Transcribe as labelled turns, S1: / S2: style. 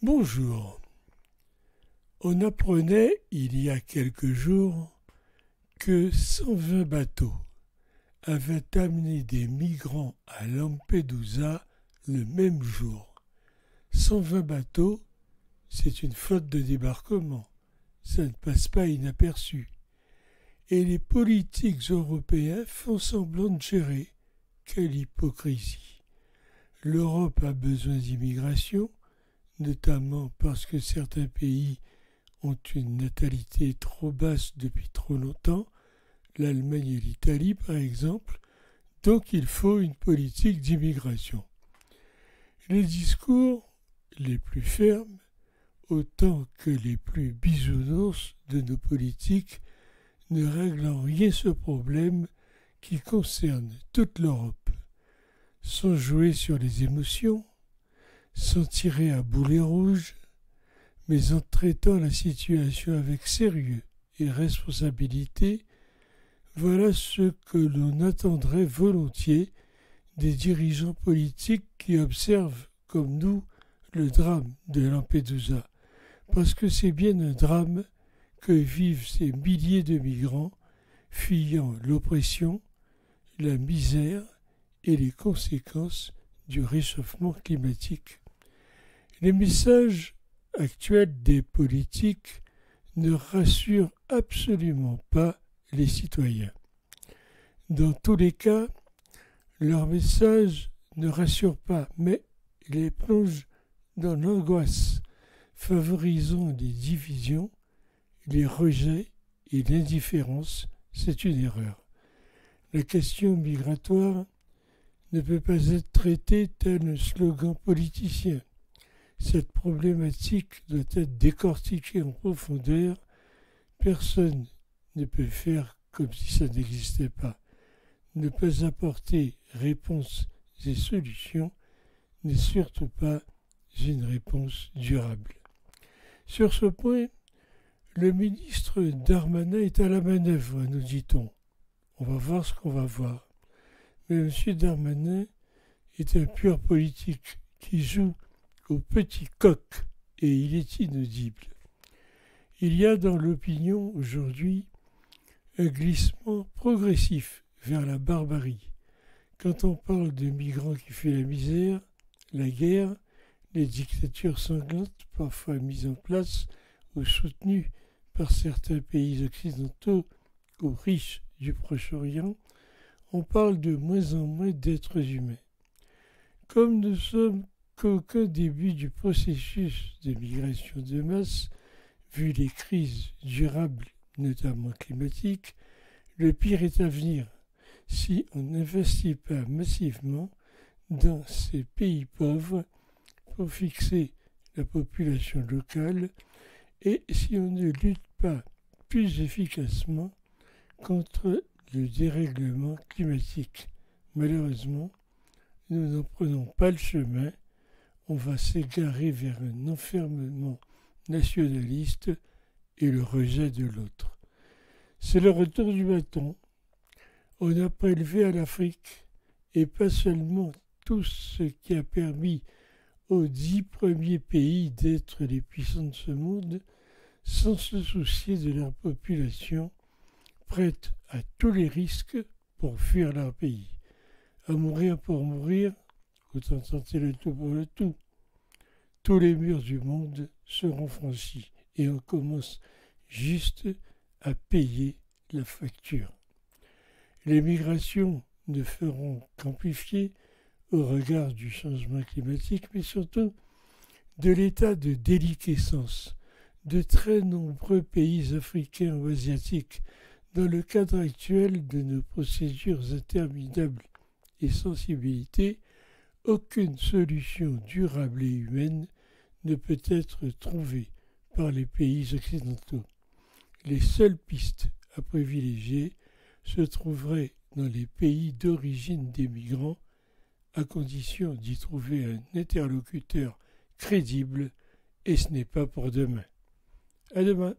S1: Bonjour. On apprenait il y a quelques jours que 120 bateaux avaient amené des migrants à Lampedusa le même jour. 120 bateaux, c'est une flotte de débarquement. Ça ne passe pas inaperçu. Et les politiques européens font semblant de gérer. Quelle hypocrisie. L'Europe a besoin d'immigration, notamment parce que certains pays ont une natalité trop basse depuis trop longtemps, l'Allemagne et l'Italie par exemple, donc il faut une politique d'immigration. Les discours les plus fermes, autant que les plus bisounours de nos politiques, ne règlent en rien ce problème qui concerne toute l'Europe. Sans jouer sur les émotions, sans tirer à boulet rouge, mais en traitant la situation avec sérieux et responsabilité, voilà ce que l'on attendrait volontiers des dirigeants politiques qui observent, comme nous, le drame de Lampedusa, parce que c'est bien un drame que vivent ces milliers de migrants fuyant l'oppression, la misère et les conséquences du réchauffement climatique. Les messages actuels des politiques ne rassurent absolument pas les citoyens. Dans tous les cas, leurs messages ne rassurent pas, mais les plongent dans l'angoisse, favorisant les divisions, les rejets et l'indifférence. C'est une erreur. La question migratoire ne peut pas être traitée tel un slogan politicien. Cette problématique doit être décortiquée en profondeur. Personne ne peut faire comme si ça n'existait pas. Ne pas apporter réponses et solutions n'est surtout pas une réponse durable. Sur ce point, le ministre Darmanin est à la manœuvre, nous dit-on. On va voir ce qu'on va voir. Mais M. Darmanin est un pur politique qui joue au petit coq et il est inaudible. Il y a dans l'opinion aujourd'hui un glissement progressif vers la barbarie. Quand on parle de migrants qui fuient la misère, la guerre, les dictatures sanglantes parfois mises en place ou soutenues par certains pays occidentaux ou riches du Proche-Orient, on parle de moins en moins d'êtres humains. Comme nous sommes qu'aucun début du processus de migration de masse, vu les crises durables, notamment climatiques, le pire est à venir si on n'investit pas massivement dans ces pays pauvres pour fixer la population locale et si on ne lutte pas plus efficacement contre le dérèglement climatique. Malheureusement, nous n'en prenons pas le chemin. On va s'égarer vers un enfermement nationaliste et le rejet de l'autre. C'est le retour du bâton. On a prélevé à l'Afrique, et pas seulement tout ce qui a permis aux 10 premiers pays d'être les puissants de ce monde, sans se soucier de leur population, prête à tous les risques pour fuir leur pays. À mourir pour mourir, autant tenter le tout pour le tout. Tous les murs du monde seront franchis et on commence juste à payer la facture. Les migrations ne feront qu'amplifier au regard du changement climatique, mais surtout de l'état de déliquescence de très nombreux pays africains ou asiatiques dans le cadre actuel de nos procédures interminables et sensibilités. Aucune solution durable et humaine ne peut être trouvée par les pays occidentaux. Les seules pistes à privilégier se trouveraient dans les pays d'origine des migrants, à condition d'y trouver un interlocuteur crédible, et ce n'est pas pour demain. À demain.